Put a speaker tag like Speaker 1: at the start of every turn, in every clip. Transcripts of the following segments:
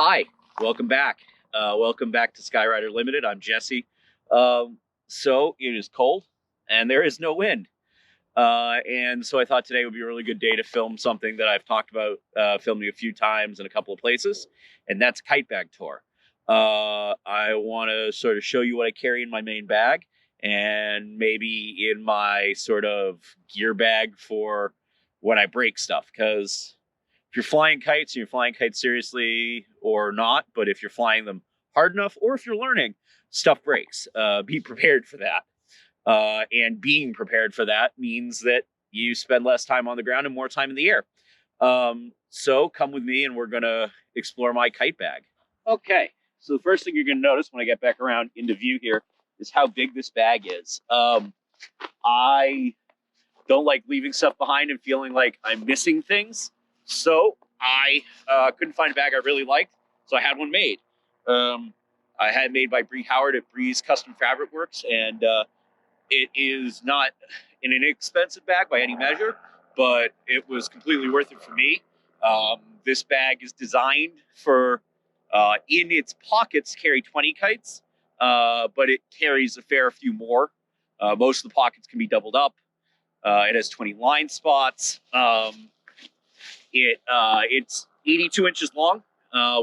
Speaker 1: Hi, welcome back. Welcome back to Skyrider Limited. I'm Jesse. So it is cold and there is no wind. And so I thought today would be a really good day to film something that I've talked about filming a few times in a couple of places, and that's a kite bag tour. I want to sort of show you what I carry in my main bag and maybe in my sort of gear bag for when I break stuff, because if you're flying kites and you're flying kites seriously or not, but if you're flying them hard enough or if you're learning, stuff breaks. Be prepared for that. And being prepared for that means that you spend less time on the ground and more time in the air. So come with me and we're going to explore my kite bag. Okay, so the first thing you're going to notice when I get back around into view here is how big this bag is. I don't like leaving stuff behind and feeling like I'm missing things. So I couldn't find a bag I really liked, so I had one made. I had it made by Bree Howard at Bree's Custom Fabric Works, and it is not an inexpensive bag by any measure, but it was completely worth it for me. This bag is designed for, in its pockets, carry 20 kites, but it carries a fair few more. Most of the pockets can be doubled up. It has 20 line spots. It's 82 inches long,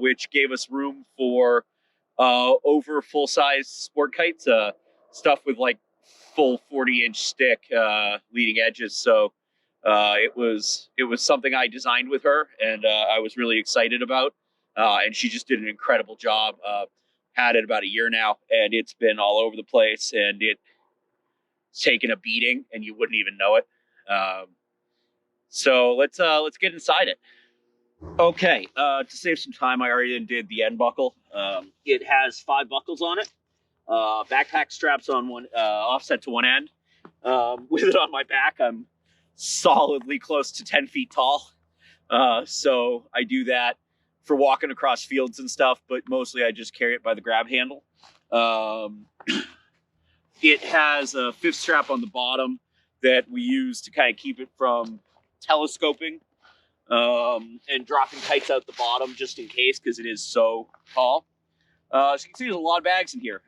Speaker 1: which gave us room for over full-size sport kites, stuff with like full 40-inch stick leading edges. So it was something I designed with her, and I was really excited about. And she just did an incredible job. Had it about a year now, and it's been all over the place, and it's taken a beating, and you wouldn't even know it. So let's get inside it. Okay, to save some time, I already did the end buckle. It has 5 buckles on it. Backpack straps on one, offset to one end. With it on my back, I'm solidly close to 10 feet tall. So I do that for walking across fields and stuff, but mostly I just carry it by the grab handle. It has a 5th strap on the bottom that we use to kind of keep it from telescoping and dropping kites out the bottom just in case, because it is so tall. So you can see there's a lot of bags in here.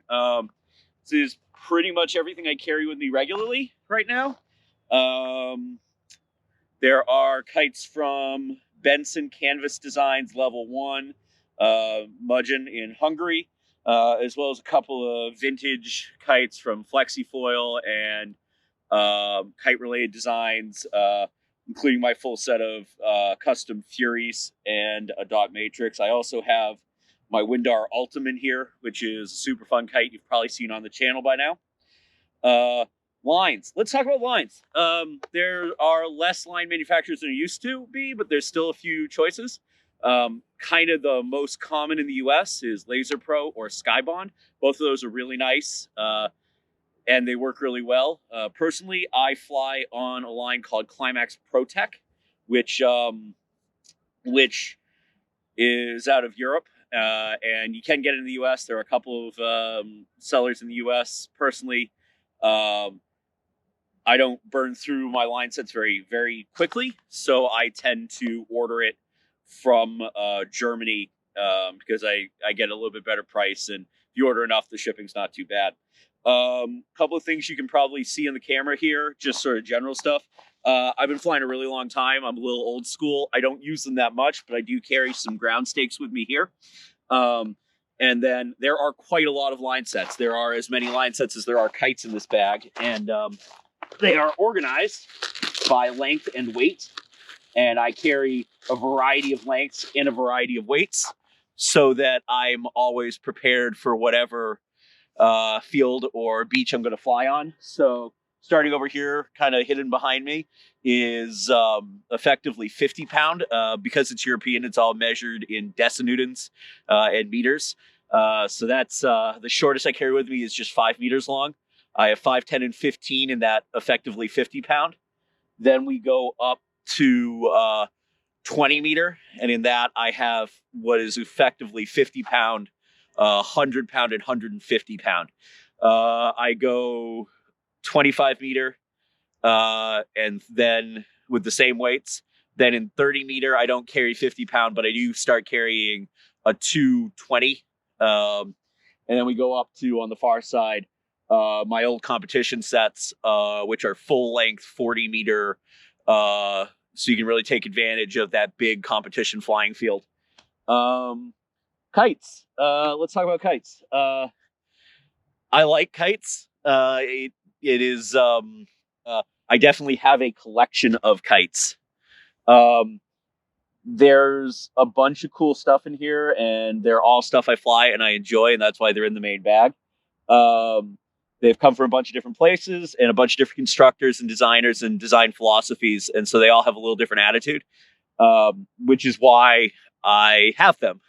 Speaker 1: This is pretty much everything I carry with me regularly right now. There are kites from Benson Canvas Designs Level 1, Mudgeon in Hungary, as well as a couple of vintage kites from Flexifoil and kite-related designs, including my full set of custom Furies and a dot matrix. I also have my Windar Ultim in here, which is a super fun kite you've probably seen on the channel by now. Lines. Let's talk about lines. There are less line manufacturers than there used to be, but there's still a few choices. Kind of the most common in the US is Laser Pro or Skybond. Both of those are really nice. And they work really well. Personally, I fly on a line called Climax ProTech, which is out of Europe, and you can get it in the U.S. There are a couple of sellers in the U.S. Personally, I don't burn through my line sets very, very quickly, so I tend to order it from Germany because I get a little bit better price, and if you order enough, the shipping's not too bad. Couple of things you can probably see in the camera here, just sort of general stuff. I've been flying a really long time. I'm a little old school. I don't use them that much, but I do carry some ground stakes with me here. And then there are quite a lot of line sets. There are as many line sets as there are kites in this bag, and they are organized by length and weight. And I carry a variety of lengths and a variety of weights so that I'm always prepared for whatever field or beach I'm going to fly on. So starting over here, kind of hidden behind me, is effectively 50 pound. Because it's European, it's all measured in decinewtons and meters. So that's the shortest I carry with me is just 5 meters long. I have 5, 10, and 15 in that effectively 50 pound. Then we go up to 20 meter, and in that I have what is effectively 50 pound, 100 pound, and 150 pound. I go 25 meter, and then with the same weights. Then in 30 meter, I don't carry 50 pound, but I do start carrying a 220. And then we go up to, on the far side, my old competition sets, which are full length 40 meter. So you can really take advantage of that big competition flying field. Kites. Let's talk about kites. I like kites. It is. I definitely have a collection of kites. There's a bunch of cool stuff in here, and they're all stuff I fly and I enjoy, and that's why they're in the main bag. They've come from a bunch of different places and a bunch of different constructors and designers and design philosophies, and so they all have a little different attitude, which is why I have them.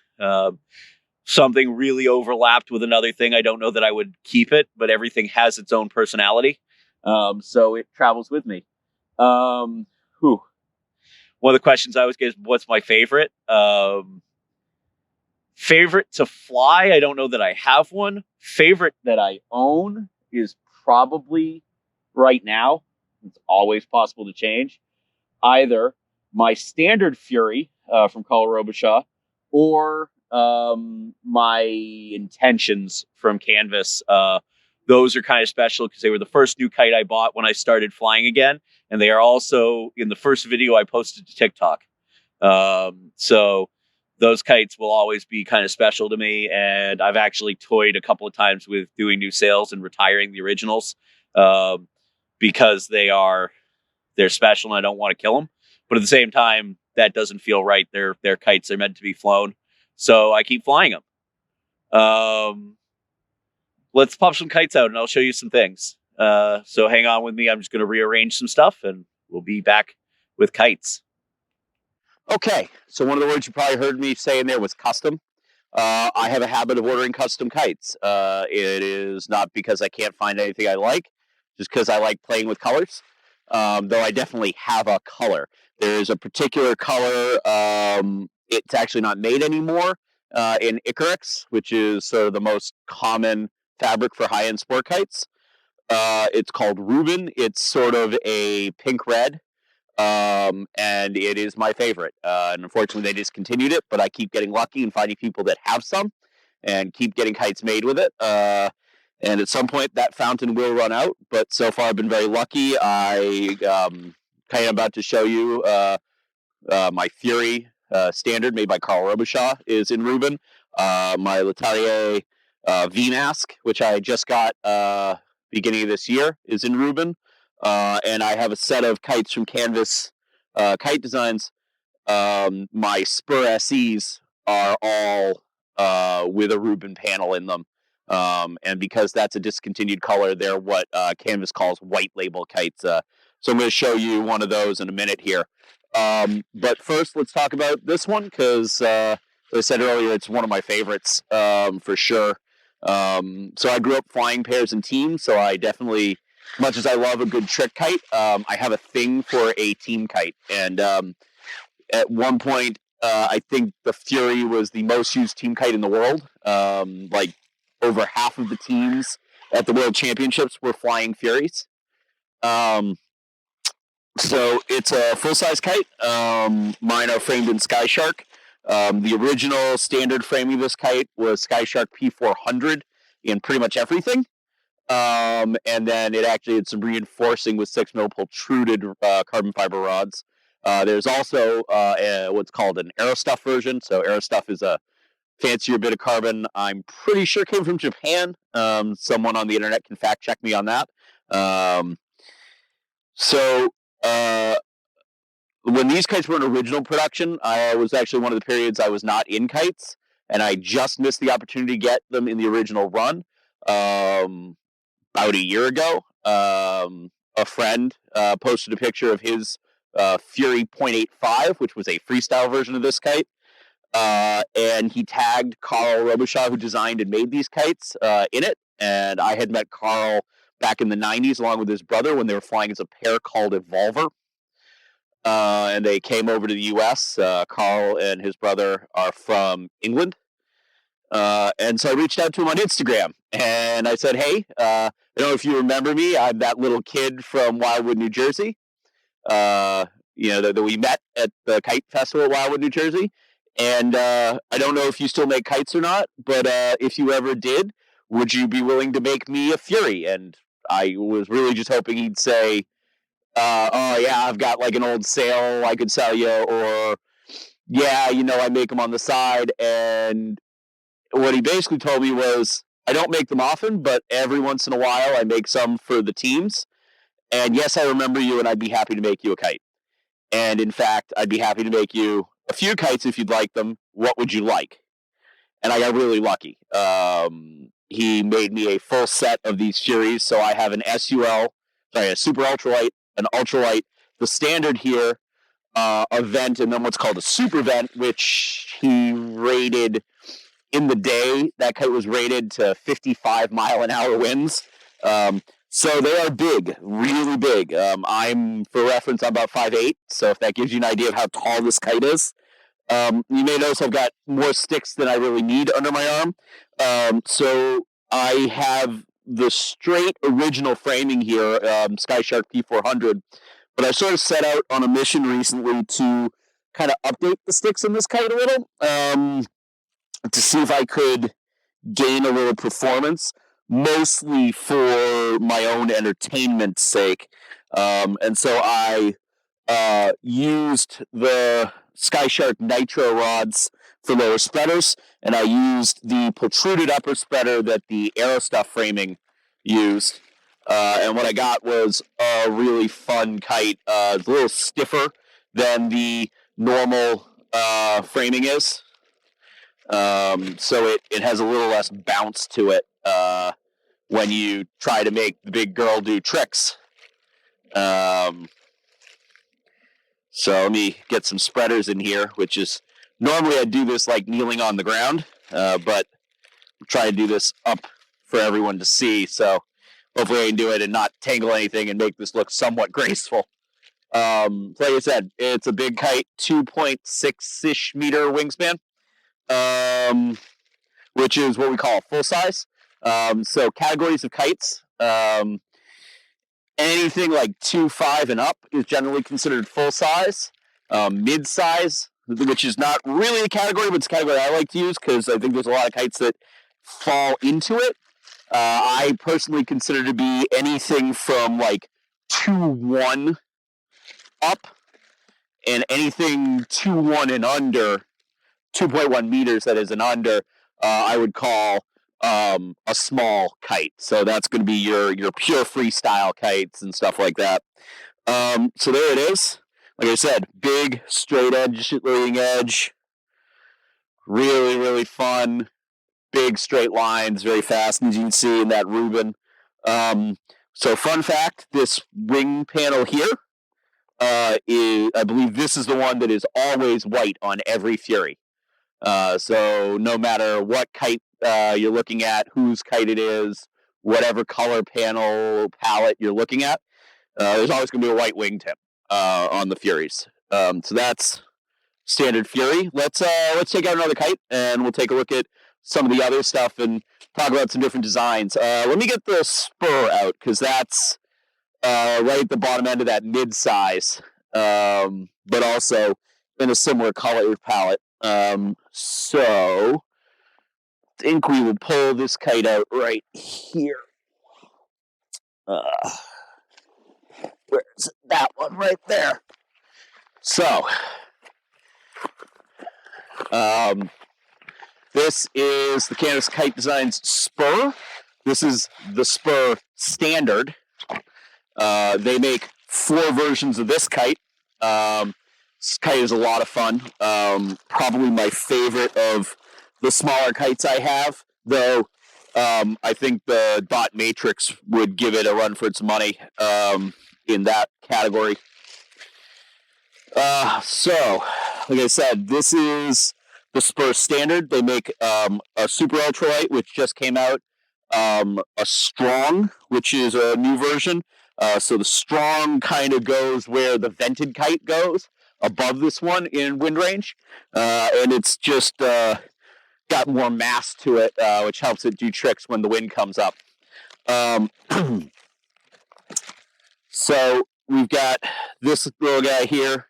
Speaker 1: Something really overlapped with another thing. I don't know that I would keep it, but everything has its own personality. So it travels with me. One of the questions I always get is, what's my favorite? Favorite to fly? I don't know that I have one. Favorite that I own is probably, right now, it's always possible to change, either my standard Fury from Carl Robichaud or my Intentions from Canvas. Those are kind of special because they were the first new kite I bought when I started flying again, and they are also in the first video I posted to TikTok. So those kites will always be kind of special to me, and I've actually toyed a couple of times with doing new sales and retiring the originals because they're special and I don't want to kill them. But at the same time, that doesn't feel right. They're kites. They're meant to be flown. So I keep flying them. Let's pop some kites out and I'll show you some things. So hang on with me. I'm just going to rearrange some stuff and we'll be back with kites.
Speaker 2: Okay, so one of the words you probably heard me say in there was custom. I have a habit of ordering custom kites. It is not because I can't find anything I like, just because I like playing with colors. Though I definitely have a color. There is a particular color. It's actually not made anymore in Icarus, which is sort of the most common fabric for high-end sport kites. It's called Reuben. It's sort of a pink-red. And it is my favorite. And unfortunately, they discontinued it, but I keep getting lucky and finding people that have some and keep getting kites made with it. And at some point, that fountain will run out. But so far, I've been very lucky. I kind of about to show you my Fury standard made by Carl Robichaud is in Reuben. My Letelier V-Mask, which I just got beginning of this year, is in Reuben. And I have a set of kites from Canvas Kite Designs. My Spur SEs are all with a Reuben panel in them. And because that's a discontinued color, they're what Canvas calls white label kites. So I'm going to show you one of those in a minute here. But first, let's talk about this one because, as I said earlier, it's one of my favorites for sure. So I grew up flying pairs and teams, so I definitely, much as I love a good trick kite, I have a thing for a team kite. And at one point, I think the Fury was the most used team kite in the world. Like over half of the teams at the World Championships were flying Furies. So it's a full-size kite. Mine are framed in Sky Shark. The original standard framing of this kite was Sky Shark P400 in pretty much everything. And then it actually had some reinforcing with 6mm protruded carbon fiber rods. There's also what's called an Aerostuff version. So Aerostuff is a fancier bit of carbon. I'm pretty sure came from Japan. Someone on the internet can fact check me on that. When these kites were in original production, I was actually one of the periods I was not in kites, and I just missed the opportunity to get them in the original run. About a year ago, a friend posted a picture of his Fury .85, which was a freestyle version of this kite, and he tagged Carl Robichaud, who designed and made these kites, in it. And I had met Carl back in the 90s along with his brother when they were flying as a pair called Evolver. And they came over to the U.S. Carl and his brother are from England. And so I reached out to him on Instagram and I said, hey, I don't know if you remember me. I'm that little kid from Wildwood, New Jersey, that we met at the Kite Festival at Wildwood, New Jersey. And I don't know if you still make kites or not, but if you ever did, would you be willing to make me a Fury? And I was really just hoping he'd say, oh, yeah, I've got like an old sale I could sell you, or yeah, I make them on the side. And what he basically told me was, I don't make them often, but every once in a while I make some for the teams. And yes, I remember you, and I'd be happy to make you a kite. And in fact, I'd be happy to make you a few kites if you'd like them. What would you like? And I got really lucky. He made me a full set of these Furies. So I have a super ultralight, an ultralight, the standard here, a vent, and then what's called a super vent, which he rated in the day. That kite was rated to 55-mile-an-hour winds. So they are big, really big. For reference, I'm about 5'8", so if that gives you an idea of how tall this kite is. You may notice I've got more sticks than I really need under my arm. So I have the straight original framing here, SkyShark P400, but I sort of set out on a mission recently to kind of update the sticks in this kite a little, to see if I could gain a little performance, mostly for my own entertainment's sake. And so I used the SkyShark Nitro rods for lower spreaders, and I used the protruded upper spreader that the Aerostuff framing used. And what I got was a really fun kite. It's a little stiffer than the normal framing is. So it has a little less bounce to it when you try to make the big girl do tricks. So let me get some spreaders in here, which is, normally I'd do this like kneeling on the ground, but I'm trying to do this up for everyone to see, so hopefully I can do it and not tangle anything and make this look somewhat graceful. Like I said, it's a big kite, 2.6-ish meter wingspan, which is what we call full size. So categories of kites, anything like 2.5 and up is generally considered full size. Mid size, which is not really a category, but it's a category I like to use because I think there's a lot of kites that fall into it. I personally consider to be anything from like 2.1 up, and anything 2.1 and under, 2.1 meters that is and under, I would call a small kite. So that's going to be your pure freestyle kites and stuff like that. So there it is. Like I said, big, straight edge, leading edge. Really, really fun. Big straight lines, very fast, as you can see in that Reuben. So fun fact, this wing panel here, I believe this is the one that is always white on every Fury. So no matter what kite you're looking at, whose kite it is, whatever color panel palette you're looking at, there's always going to be a white wingtip on the Furies. So that's standard Fury. Let's take out another kite, and we'll take a look at some of the other stuff and talk about some different designs. Let me get the Spur out, because that's right at the bottom end of that mid-size, but also in a similar color palette. So I think we will pull this kite out right here. Where's that one? Right there. So, this is the Canvas Kite Designs Spur. This is the Spur Standard. They make 4 versions of this kite. This kite is a lot of fun. Probably my favorite of the smaller kites I have, though I think the Dot Matrix would give it a run for its money in that category. So, like I said, this is the Spur Standard. They make a Super Ultralight, which just came out, a Strong, which is a new version. So the Strong kind of goes where the vented kite goes, above this one in wind range. And it's just got more mass to it, which helps it do tricks when the wind comes up. So we've got this little guy here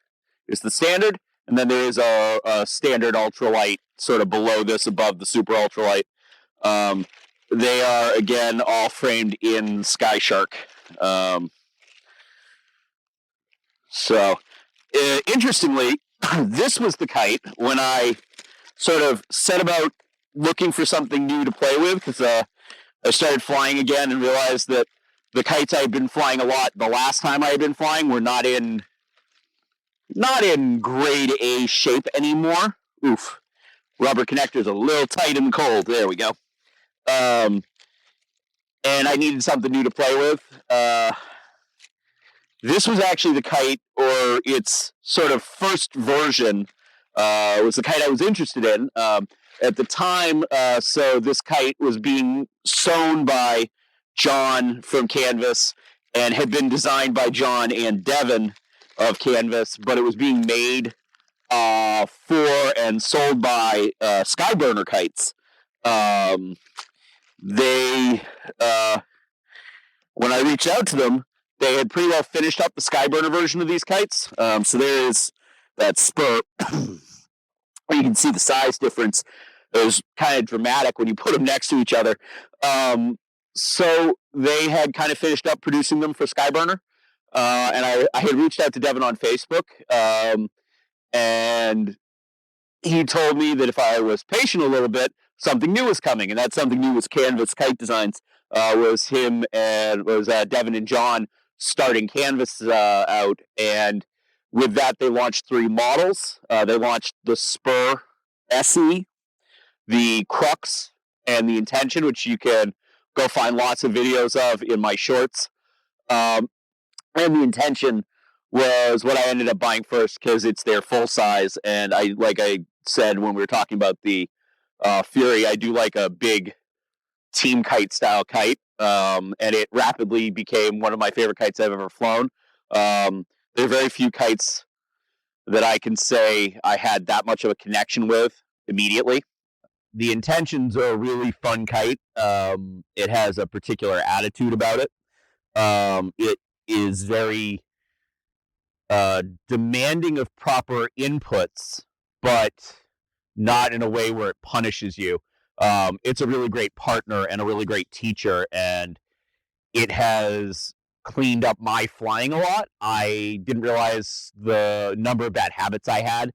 Speaker 2: is the Standard, and then there is a standard ultralight sort of below this, above the super ultralight. They are, again, all framed in Sky Shark. Interestingly, this was the kite when I sort of set about looking for something new to play with, because I started flying again and realized that the kites I had been flying a lot the last time I had been flying were not in grade A shape anymore. Oof. Rubber connector's a little tight and cold. There we go. And I needed something new to play with. This was actually the kite, or its sort of first version, was the kite I was interested in. At the time, so this kite was being sewn by John from Canvas and had been designed by John and Devin of Canvas, but it was being made for and sold by Skyburner Kites. When I reached out to them, they had pretty well finished up the Skyburner version of these kites. So there is that Spur. You can see the size difference. It was kind of dramatic when you put them next to each other. So they had kind of finished up producing them for Skyburner. And I had reached out to Devin on Facebook. And he told me that if I was patient a little bit, something new was coming. And that something new was Canvas Kite Designs. Was Devin and John starting Canvas out, and with that they launched 3 models. They launched the Spur SE, the Crux, and the Intention, which you can go find lots of videos of in my shorts. And the Intention was what I ended up buying first because it's their full size, and like I said when we were talking about the Fury, I do like a big team kite style kite, and it rapidly became one of my favorite kites I've ever flown. There are very few kites that I can say I had that much of a connection with immediately. The Intention's a really fun kite. It has a particular attitude about it. It is very demanding of proper inputs, but not in a way where it punishes you. It's a really great partner and a really great teacher, and it has cleaned up my flying a lot. I didn't realize the number of bad habits I had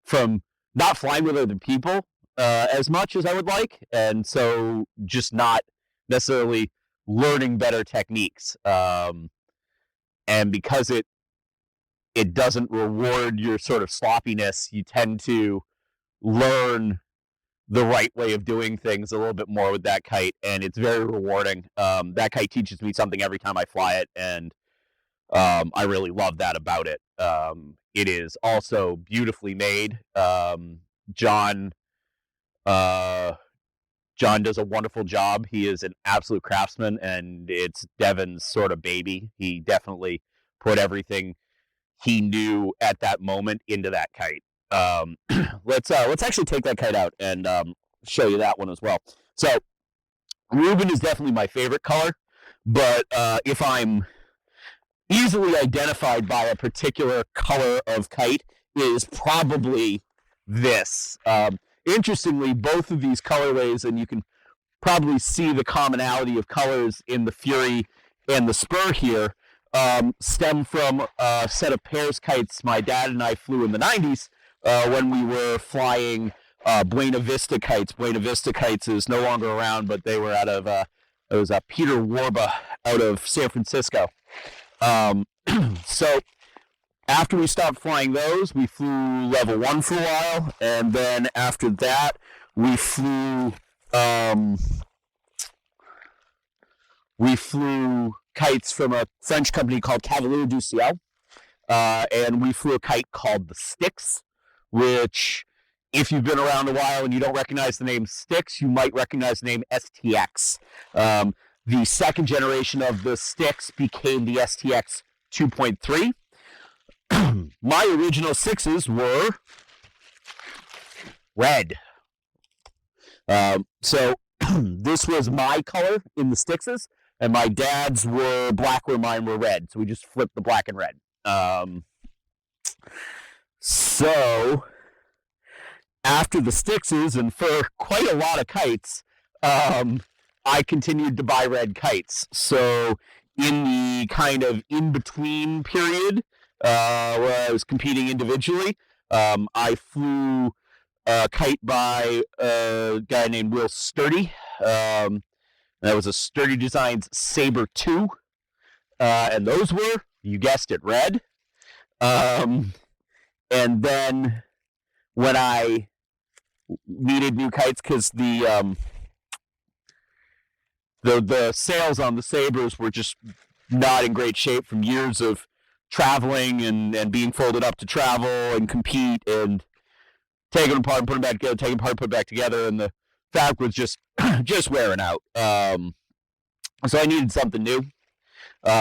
Speaker 2: from not flying with other people as much as I would like, and so just not necessarily learning better techniques. And because it doesn't reward your sort of sloppiness, you tend to learn the right way of doing things a little bit more with that kite, and it's very rewarding. That kite teaches me something every time I fly it, and I really love that about it. It is also beautifully made. John does a wonderful job. He is an absolute craftsman, and it's Devin's sort of baby. He definitely put everything he knew at that moment into that kite. Let's actually take that kite out and show you that one as well. So Ruben is definitely my favorite color, but if I'm easily identified by a particular color of kite, it is probably this. Interestingly, both of these colorways, and you can probably see the commonality of colors in the Fury and the Spur here, stem from a set of pairs kites my dad and I flew in the 90s when we were flying Buena Vista kites. Buena Vista kites is no longer around, but they were out of, it was Peter Warba out of San Francisco. So after we stopped flying those, we flew level 1 for a while, and then after that, we flew kites from a French company called Cavalier du Ciel, and we flew a kite called the Styx, which, if you've been around a while and you don't recognize the name Styx, you might recognize the name STX. The second generation of the Styx became the STX 2.3. My original 6s were red. So this was my color in the Styxes, and my dad's were black where mine were red. So we just flipped the black and red. So after the Stixes and for quite a lot of kites, I continued to buy red kites. So in the kind of in-between period where I was competing individually, I flew a kite by a guy named Will Sturdy. That was a Sturdy Designs Saber 2. And those were, you guessed it, red. And then when I needed new kites, because the sails on the Sabres were just not in great shape from years of traveling and being folded up to travel and compete and taking them apart and putting them back together, taking them apart, put back together, and the fabric was just wearing out. So I needed something new.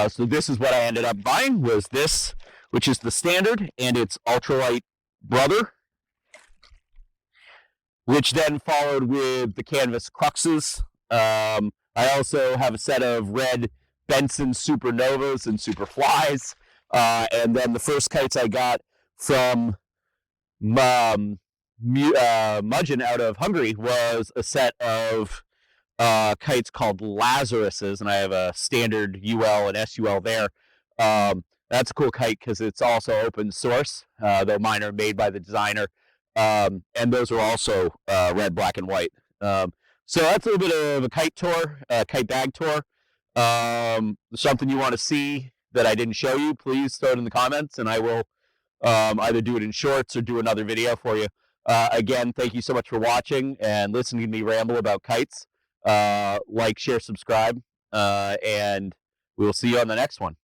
Speaker 2: So this is what I ended up buying, was this, which is the standard and its ultralight brother, which then followed with the canvas cruxes. I also have a set of red Benson Supernovas and Superflies. And then the first kites I got from Mudgeon out of Hungary was a set of kites called Lazaruses, and I have a standard UL and SUL there. That's a cool kite because it's also open source, though mine are made by the designer. And those are also red, black, and white. So that's a little bit of a kite tour, kite bag tour. Something you want to see that I didn't show you, please throw it in the comments, and I will either do it in shorts or do another video for you. Again, thank you so much for watching and listening to me ramble about kites. Like, share, subscribe, and we will see you on the next one.